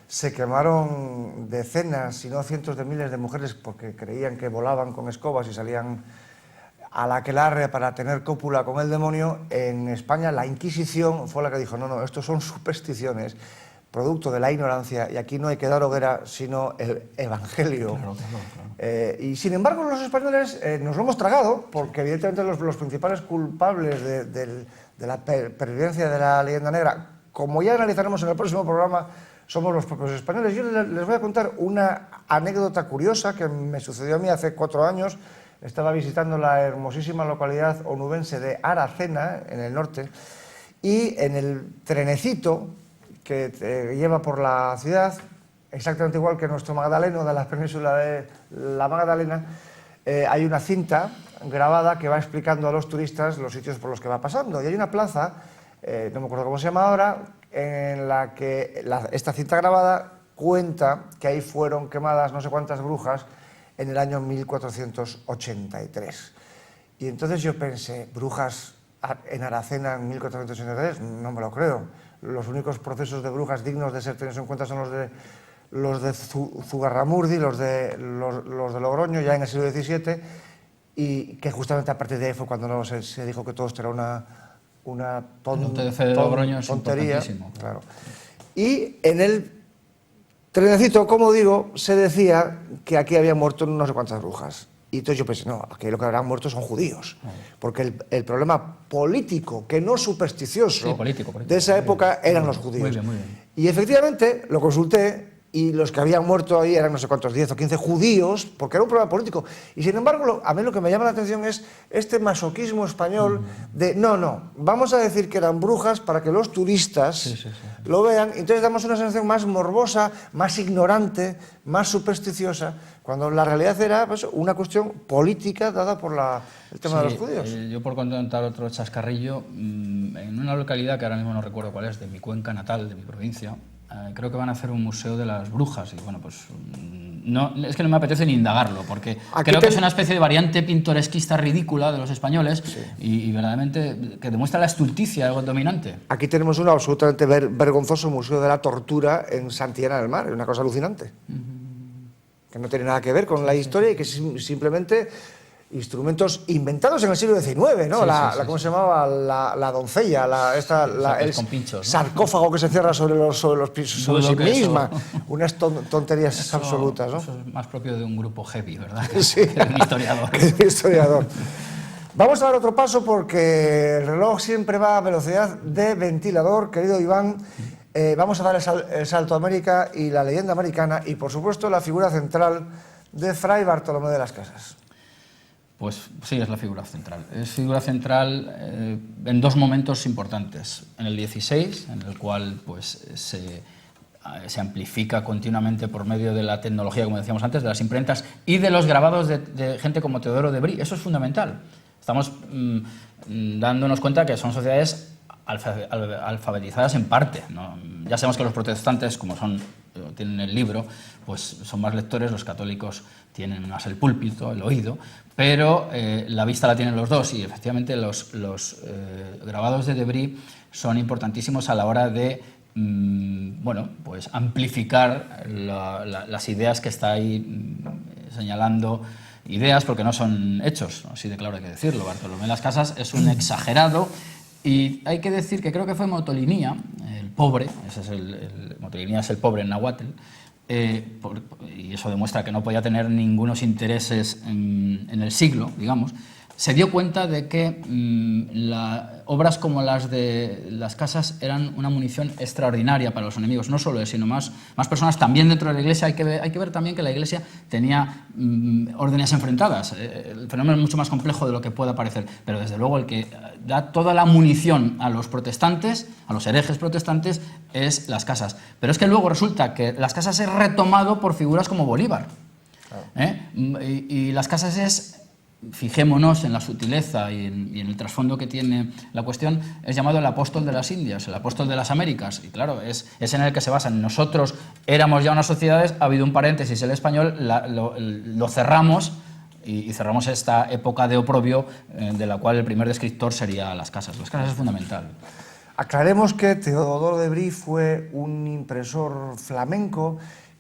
se quemaron decenas, si no cientos de miles de mujeres porque creían que volaban con escobas y salían a la aquelarre para tener cópula con el demonio, en España la Inquisición fue la que dijo, no, estos son supersticiones, producto de la ignorancia, y aquí no hay que dar hoguera, sino el Evangelio. Claro. Y sin embargo los españoles nos lo hemos tragado, porque evidentemente los principales culpables de la pervivencia de la leyenda negra, como ya analizaremos en el próximo programa, somos los propios españoles. Yo les voy a contar una anécdota curiosa que me sucedió a mí hace 4 años. Estaba visitando la hermosísima localidad onubense de Aracena, en el norte, y en el trenecito que te lleva por la ciudad, exactamente igual que nuestro Magdaleno de la península de la Magdalena, hay una cinta grabada que va explicando a los turistas los sitios por los que va pasando. Y hay una plaza, no me acuerdo cómo se llama ahora, en la que esta cinta grabada cuenta que ahí fueron quemadas no sé cuántas brujas en el año 1483. Y entonces yo pensé, brujas en Aracena en 1483, no me lo creo. Los únicos procesos de brujas dignos de ser tenidos en cuenta son los de Zugarramurdi, los de Logroño, ya en el siglo XVII, y que justamente a partir de ahí fue cuando se dijo que todo esto era una tontería. Claro. Y en el trenecito, como digo, se decía que aquí habían muerto no sé cuántas brujas. Y entonces yo pensé, no, aquí lo que habrán muerto son judíos. Porque el problema político, que no supersticioso, sí, político, de esa época eran los judíos. Muy bien, muy bien. Y efectivamente lo consulté, y los que habían muerto ahí eran no sé cuántos, 10 o 15 judíos, porque era un problema político. Y sin embargo, a mí lo que me llama la atención es este masoquismo español de, no, vamos a decir que eran brujas para que los turistas lo vean, entonces damos una sensación más morbosa, más ignorante, más supersticiosa, cuando la realidad era pues, una cuestión política dada por el tema de los judíos. Yo por contar otro chascarrillo, en una localidad que ahora mismo no recuerdo cuál es, de mi cuenca natal, de mi provincia, creo que van a hacer un museo de las brujas y bueno, pues no, es que no me apetece ni indagarlo porque creo que es una especie de variante pintoresquista ridícula de los españoles y verdaderamente que demuestra la estulticia dominante. Aquí tenemos un absolutamente vergonzoso museo de la tortura en Santillana del Mar, es una cosa alucinante, que no tiene nada que ver con la historia y que simplemente instrumentos inventados en el siglo XIX, ¿no? ¿Cómo se llamaba? La doncella, el sarcófago que se cierra sobre sí misma. Unas tonterías absolutas, ¿no? Eso es más propio de un grupo heavy, ¿verdad? Sí. Que un historiador. Que historiador. Vamos a dar otro paso porque el reloj siempre va a velocidad de ventilador, querido Iván. Vamos a dar el salto a América y la leyenda americana y, por supuesto, la figura central de Fray Bartolomé de las Casas. Pues sí, es la figura central. Es figura central en 2 momentos importantes. En el 16, en el cual pues, se amplifica continuamente por medio de la tecnología, como decíamos antes, de las imprentas y de los grabados de gente como Teodoro de Brie. Eso es fundamental. Estamos dándonos cuenta que son sociedades alfabetizadas en parte, ¿no? Ya sabemos que los protestantes, como tienen el libro, pues son más lectores, los católicos tienen más el púlpito, el oído, pero la vista la tienen los dos, y efectivamente los grabados de Debris son importantísimos a la hora de bueno, pues amplificar las ideas que está ahí señalando. Ideas, porque no son hechos, así de claro hay que decirlo. Bartolomé Las Casas es un exagerado, y hay que decir que creo que fue Motolinía, el pobre, Motolinía es el pobre en náhuatl, y eso demuestra que no podía tener ningunos intereses en el siglo, digamos. Se dio cuenta de que obras como las de Las Casas eran una munición extraordinaria para los enemigos, no solo él, sino más personas también dentro de la Iglesia. Hay que ver también que la Iglesia tenía órdenes enfrentadas. El fenómeno es mucho más complejo de lo que pueda parecer, pero desde luego el que da toda la munición a los protestantes, a los herejes protestantes, es Las Casas. Pero es que luego resulta que Las Casas es retomado por figuras como Bolívar. Y Las Casas es... Fijémonos en la sutileza y en el trasfondo que tiene la cuestión, es llamado el apóstol de las Indias, el apóstol de las Américas, y claro, es en el que se basan. Nosotros éramos ya unas sociedades, ha habido un paréntesis, el español lo cerramos, y cerramos esta época de oprobio, de la cual el primer descriptor sería Las Casas. Las Casas es fundamental. Aclaremos que Teodoro de Bry fue un impresor flamenco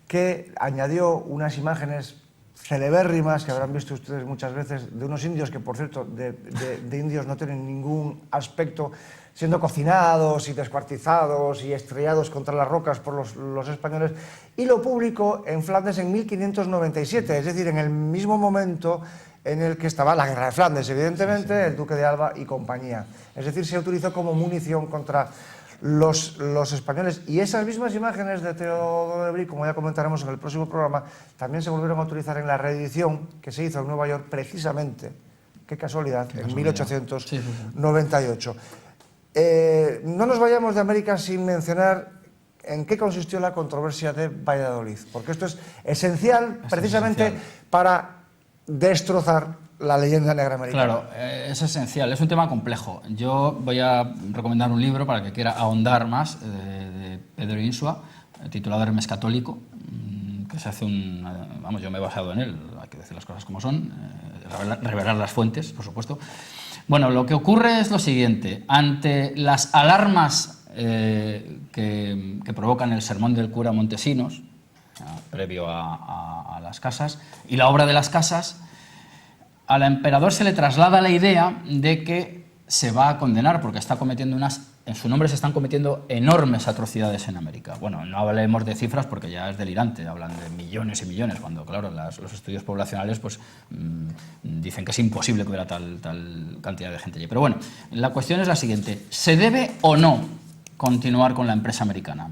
que añadió unas imágenes celebérrimas que habrán visto ustedes muchas veces, de unos indios que, por cierto, de indios no tienen ningún aspecto, siendo cocinados y descuartizados y estrellados contra las rocas por los españoles, y lo publicó en Flandes en 1597, es decir, en el mismo momento en el que estaba la guerra de Flandes, evidentemente, el duque de Alba y compañía. Es decir, se utilizó como munición contra los españoles, y esas mismas imágenes de Teodoro de Bry, como ya comentaremos en el próximo programa, también se volvieron a utilizar en la reedición que se hizo en Nueva York precisamente, qué casualidad, en 1898. No nos vayamos de América sin mencionar en qué consistió la controversia de Valladolid, porque esto es esencial precisamente para destrozar la leyenda negra americana. Claro, es esencial, es un tema complejo. Yo voy a recomendar un libro para el que quiera ahondar más, de Pedro Insua, titulado Hermes Católico, que se hace vamos, yo me he basado en él, hay que decir las cosas como son, revelar las fuentes, por supuesto. Bueno, lo que ocurre es lo siguiente: ante las alarmas que provocan el sermón del cura Montesinos, previo a Las Casas, y la obra de Las Casas, al emperador se le traslada la idea de que se va a condenar porque está cometiendo en su nombre se están cometiendo enormes atrocidades en América. Bueno, no hablemos de cifras porque ya es delirante, hablan de millones y millones, cuando claro, los estudios poblacionales pues dicen que es imposible que hubiera tal cantidad de gente allí. Pero bueno, la cuestión es la siguiente: ¿se debe o no continuar con la empresa americana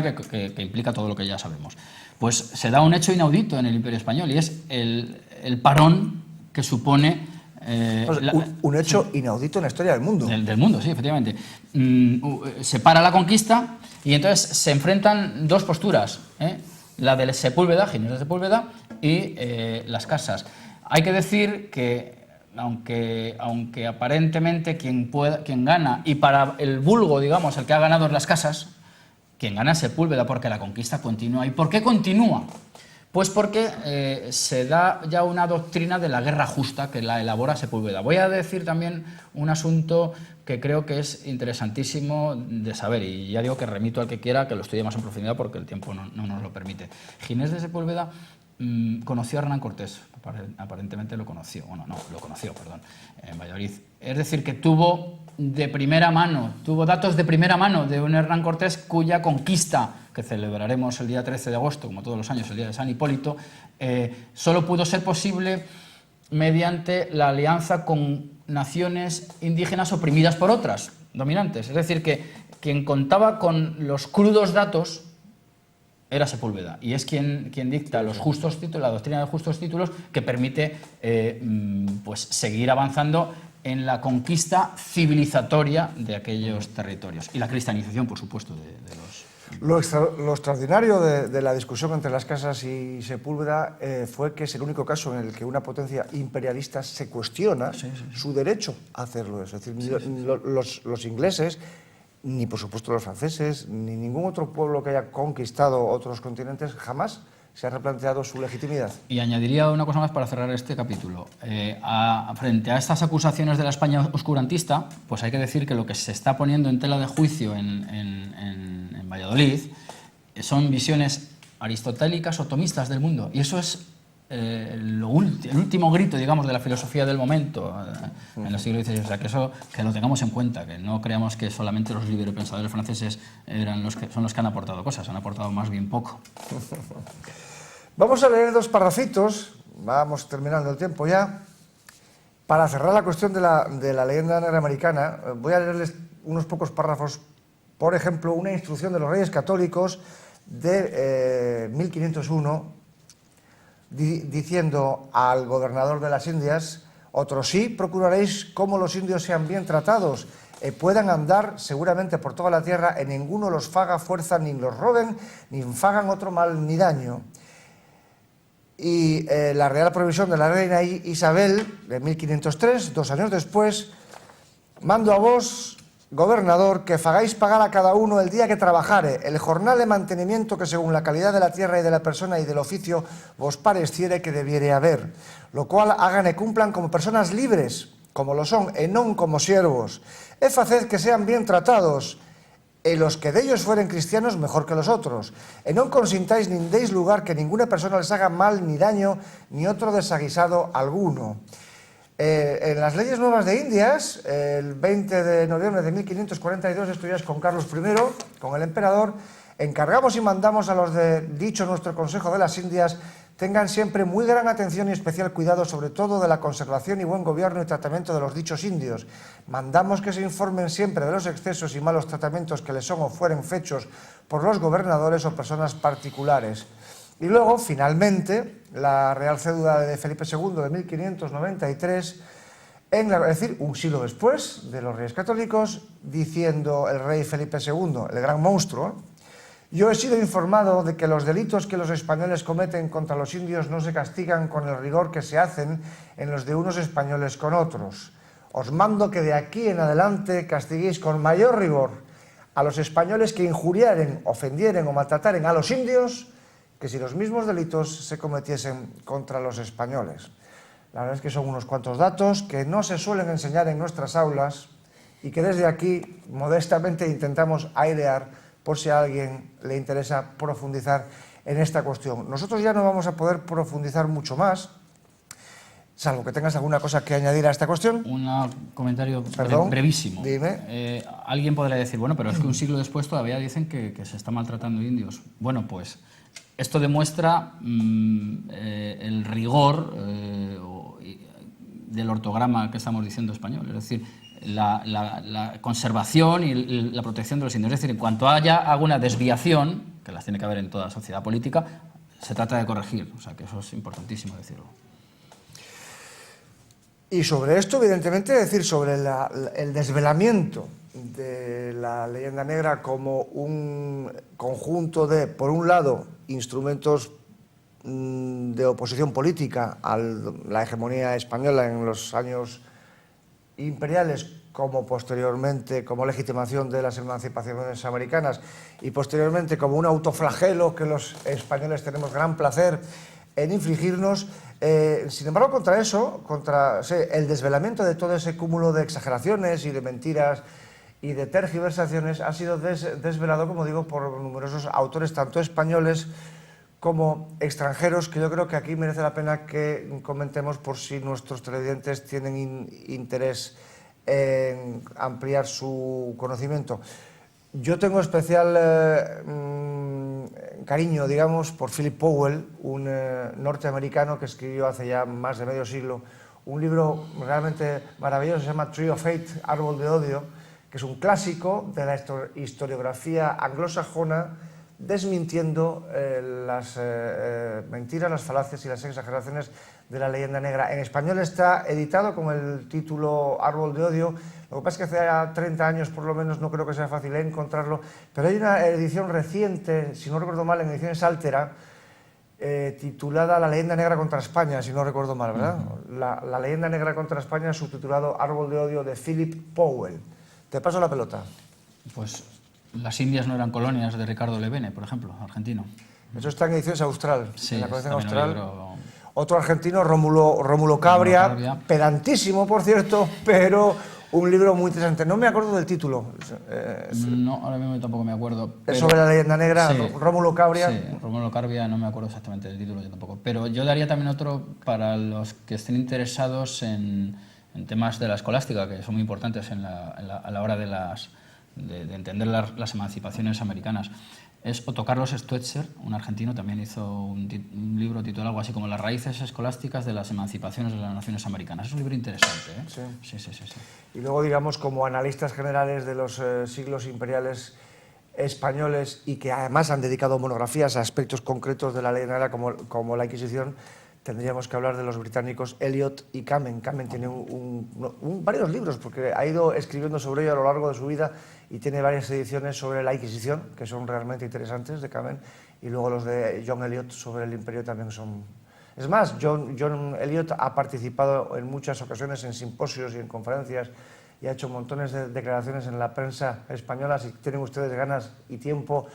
que implica todo lo que ya sabemos? Pues se da un hecho inaudito en el Imperio Español, y es el parón que supone... un hecho inaudito en la historia del mundo. Del mundo, sí, efectivamente. Se para la conquista y entonces se enfrentan dos posturas, la de Sepúlveda, Ginés de Sepúlveda, y Las Casas. Hay que decir que, aunque aparentemente quien gana, y para el vulgo, digamos, el que ha ganado es Las Casas, quien gana es Sepúlveda, porque la conquista continúa. ¿Y por qué continúa? Pues porque se da ya una doctrina de la guerra justa que la elabora Sepúlveda. Voy a decir también un asunto que creo que es interesantísimo de saber, y ya digo que remito al que quiera que lo estudie más en profundidad porque el tiempo no nos lo permite. Ginés de Sepúlveda conoció a Hernán Cortés, aparentemente lo conoció, en Valladolid. Es decir, que tuvo datos de primera mano de un Hernán Cortés cuya conquista, que celebraremos el día 13 de agosto, como todos los años, el día de San Hipólito, solo pudo ser posible mediante la alianza con naciones indígenas oprimidas por otras, dominantes. Es decir, que quien contaba con los crudos datos era Sepúlveda, y es quien dicta los justos títulos, la doctrina de justos títulos, que permite pues seguir avanzando en la conquista civilizatoria de aquellos territorios, y la cristianización, por supuesto, de los... Lo extraordinario de la discusión entre Las Casas y Sepúlveda fue que es el único caso en el que una potencia imperialista se cuestiona su derecho a hacerlo. Es decir, los ingleses ni por supuesto los franceses, ni ningún otro pueblo que haya conquistado otros continentes, jamás se ha replanteado su legitimidad. Y añadiría una cosa más para cerrar este capítulo. Frente a estas acusaciones de la España oscurantista, pues hay que decir que lo que se está poniendo en tela de juicio en Valladolid son visiones aristotélicas o tomistas del mundo. Y eso es el último grito, digamos, de la filosofía del momento en el siglo XVI. O sea, que eso que lo tengamos en cuenta, que no creamos que solamente los librepensadores franceses son los que han aportado cosas, han aportado más bien poco. Vamos a leer dos parrafitos, vamos terminando el tiempo ya. Para cerrar la cuestión de la leyenda negra americana, voy a leerles unos pocos párrafos. Por ejemplo, una instrucción de los Reyes Católicos de 1501, diciendo al gobernador de las Indias: otros sí procuraréis como los indios sean bien tratados, puedan andar seguramente por toda la tierra, en ninguno los faga fuerza, ni los roben, ni fagan otro mal ni daño. Y la Real Provisión de la reina Isabel, de 1503, 2 años después: mando a vos, gobernador, que fagáis pagar a cada uno el día que trabajare, el jornal de mantenimiento que según la calidad de la tierra y de la persona y del oficio vos pareciere que debiere haber, lo cual hagan y cumplan como personas libres, como lo son, e non como siervos. E faced que sean bien tratados, e los que dellos fueren cristianos mejor que los otros, e non consintáis nin deis lugar que ninguna persona les haga mal ni daño, ni otro desaguisado alguno. En las leyes nuevas de Indias, el 20 de noviembre de 1542, esto ya es con Carlos I, con el emperador, encargamos y mandamos a los de dicho nuestro Consejo de las Indias tengan siempre muy gran atención y especial cuidado, sobre todo de la conservación y buen gobierno y tratamiento de los dichos indios. Mandamos que se informen siempre de los excesos y malos tratamientos que les son o fueren fechos por los gobernadores o personas particulares. Y luego, finalmente, la Real Cédula de Felipe II de 1593, es decir, un siglo después de los Reyes Católicos, diciendo el rey Felipe II, el gran monstruo: yo he sido informado de que los delitos que los españoles cometen contra los indios no se castigan con el rigor que se hacen en los de unos españoles con otros. Os mando que de aquí en adelante castiguéis con mayor rigor a los españoles que injuriaren, ofendieren o maltrataren a los indios, que si los mismos delitos se cometiesen contra los españoles. La verdad es que son unos cuantos datos que no se suelen enseñar en nuestras aulas y que desde aquí modestamente intentamos airear por si a alguien le interesa profundizar en esta cuestión. Nosotros ya no vamos a poder profundizar mucho más, salvo que tengas alguna cosa que añadir a esta cuestión. Un comentario brevísimo. Dime. Alguien podría decir, bueno, pero es que un siglo después todavía dicen que se está maltratando indios. Bueno, pues esto demuestra el rigor del ortograma que estamos diciendo español, es decir, la conservación y la protección de los indios. Es decir, en cuanto haya alguna desviación, que las tiene que haber en toda sociedad política, se trata de corregir. O sea, que eso es importantísimo decirlo. Y sobre esto, evidentemente, decir sobre el desvelamiento de la leyenda negra como un conjunto de, por un lado, instrumentos de oposición política a la hegemonía española en los años imperiales, como posteriormente como legitimación de las emancipaciones americanas y posteriormente como un autoflagelo que los españoles tenemos gran placer en infligirnos. Sin embargo, contra eso, contra el desvelamiento de todo ese cúmulo de exageraciones y de mentiras y de tergiversaciones, ha sido desvelado, como digo, por numerosos autores, tanto españoles como extranjeros, que yo creo que aquí merece la pena que comentemos por si nuestros televidentes tienen interés en ampliar su conocimiento. Yo tengo especial cariño, digamos, por Philip Powell, un norteamericano que escribió hace ya más de medio siglo un libro realmente maravilloso, se llama Tree of Hate, Árbol de Odio, que es un clásico de la historiografía anglosajona, desmintiendo las mentiras, las falacias y las exageraciones de la leyenda negra. En español está editado con el título Árbol de Odio. Lo que pasa es que hace 30 años por lo menos no creo que sea fácil encontrarlo, pero hay una edición reciente, si no recuerdo mal, en Ediciones Altera, titulada La leyenda negra contra España, si no recuerdo mal, ¿verdad? La leyenda negra contra España, subtitulado Árbol de Odio, de Philip Powell. Te paso la pelota. Pues Las Indias no eran colonias, de Ricardo Levene, por ejemplo, argentino. Eso está en ediciones Austral, Sí, en la colección también un Austral. libro. Otro argentino, Rómulo Cabria, pedantísimo, por cierto, pero un libro muy interesante. No me acuerdo del título. No, ahora mismo tampoco me acuerdo. Es sobre la leyenda negra, sí, Rómulo Cabria. Sí, Rómulo Cabria, no me acuerdo exactamente del título, yo tampoco. Pero yo daría también otro para los que estén interesados en temas de la escolástica, que son muy importantes a la hora de entender las emancipaciones americanas. Es Otto Carlos Stoetzer, un argentino, también hizo un libro titulado algo así como Las raíces escolásticas de las emancipaciones de las naciones americanas. Es un libro interesante, ¿eh? Sí. Sí. Y luego, digamos, como analistas generales de los siglos imperiales españoles y que además han dedicado monografías a aspectos concretos de la ley negra como la Inquisición, tendríamos que hablar de los británicos Eliot y Kamen. Kamen tiene varios libros porque ha ido escribiendo sobre ello a lo largo de su vida y tiene varias ediciones sobre la Inquisición, que son realmente interesantes, de Kamen, y luego los de John Eliot sobre el Imperio también son... Es más, John Eliot ha participado en muchas ocasiones en simposios y en conferencias y ha hecho montones de declaraciones en la prensa española. Si tienen ustedes ganas y tiempo,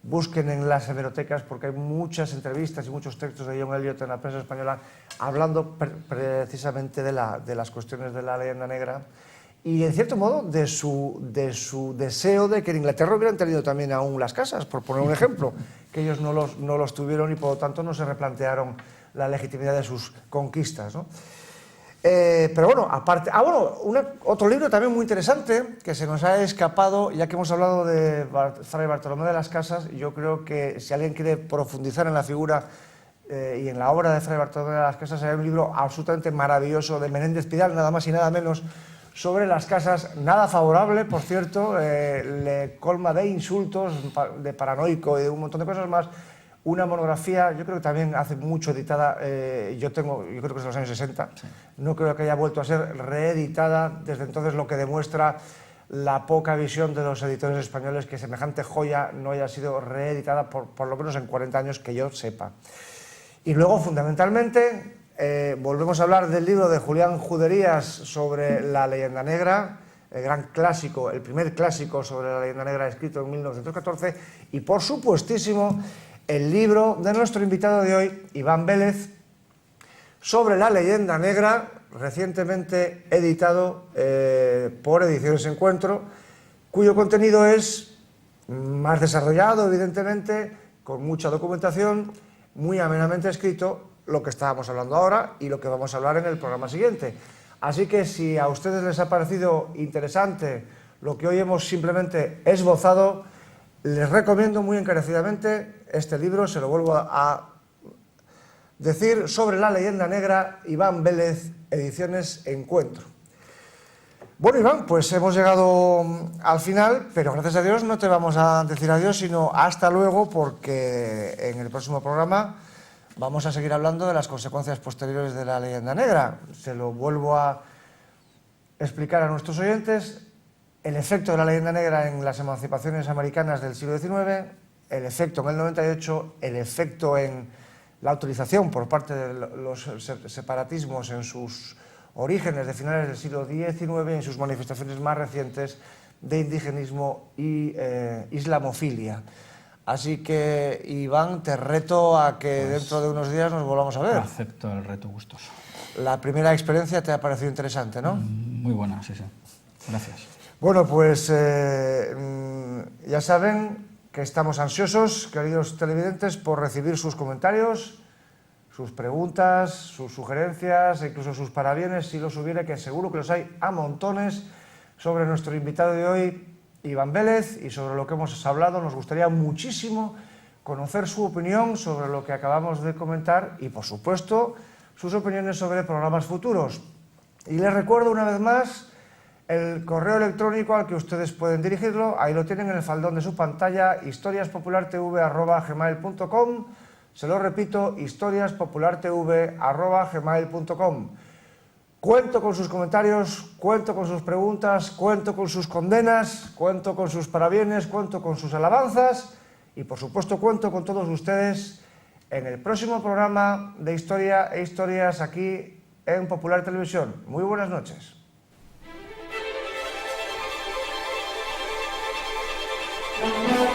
busquen en las hemerotecas porque hay muchas entrevistas y muchos textos de John Eliot en la prensa española hablando precisamente de las cuestiones de la leyenda negra y, en cierto modo, de su deseo de que en Inglaterra hubieran tenido también aún las casas, por poner un ejemplo, que ellos no los tuvieron y, por lo tanto, no se replantearon la legitimidad de sus conquistas, ¿no? Pero bueno, aparte... otro libro también muy interesante que se nos ha escapado, ya que hemos hablado de Fray Bartolomé de las Casas. Yo creo que si alguien quiere profundizar en la figura y en la obra de Fray Bartolomé de las Casas, hay un libro absolutamente maravilloso de Menéndez Pidal, nada más y nada menos, sobre las casas, nada favorable, por cierto, le colma de insultos, de paranoico y de un montón de cosas más. Una monografía, yo creo que también hace mucho editada, yo creo que es de los años 60, sí. No creo que haya vuelto a ser reeditada desde entonces, lo que demuestra la poca visión de los editores españoles que semejante joya no haya sido reeditada por lo menos en 40 años que yo sepa. Y luego, fundamentalmente, volvemos a hablar del libro de Julián Juderías sobre la leyenda negra, el gran clásico, el primer clásico sobre la leyenda negra escrito en 1914, y por supuestísimo el libro de nuestro invitado de hoy, Iván Vélez, sobre la leyenda negra, recientemente editado por Ediciones Encuentro, cuyo contenido es más desarrollado, evidentemente, con mucha documentación, muy amenamente escrito, lo que estábamos hablando ahora y lo que vamos a hablar en el programa siguiente. Así que si a ustedes les ha parecido interesante lo que hoy hemos simplemente esbozado, les recomiendo muy encarecidamente este libro, se lo vuelvo a decir, sobre la leyenda negra, Iván Vélez, Ediciones Encuentro. Bueno, Iván, pues hemos llegado al final, pero gracias a Dios no te vamos a decir adiós, sino hasta luego, porque en el próximo programa vamos a seguir hablando de las consecuencias posteriores de la leyenda negra. Se lo vuelvo a explicar a nuestros oyentes: el efecto de la leyenda negra en las emancipaciones americanas del siglo XIX, el efecto en el 98, el efecto en la utilización por parte de los separatismos en sus orígenes de finales del siglo XIX y en sus manifestaciones más recientes de indigenismo y islamofilia. Así que, Iván, te reto a que dentro de unos días nos volvamos a ver. Acepto el reto gustoso. La primera experiencia te ha parecido interesante, ¿no? Muy buena, sí. Gracias. Bueno, pues ya saben que estamos ansiosos, queridos televidentes, por recibir sus comentarios, sus preguntas, sus sugerencias e incluso sus parabienes, si los hubiera, que seguro que los hay a montones, sobre nuestro invitado de hoy, Iván Vélez, y sobre lo que hemos hablado. Nos gustaría muchísimo conocer su opinión sobre lo que acabamos de comentar y, por supuesto, sus opiniones sobre programas futuros. Y les recuerdo una vez más el correo electrónico al que ustedes pueden dirigirlo. Ahí lo tienen en el faldón de su pantalla: historiaspopulartv@gmail.com. Se lo repito, historiaspopulartv@gmail.com. Cuento con sus comentarios, cuento con sus preguntas, cuento con sus condenas, cuento con sus parabienes, cuento con sus alabanzas y, por supuesto, cuento con todos ustedes en el próximo programa de Historia e Historias aquí en Popular Televisión. Muy buenas noches. Adiós.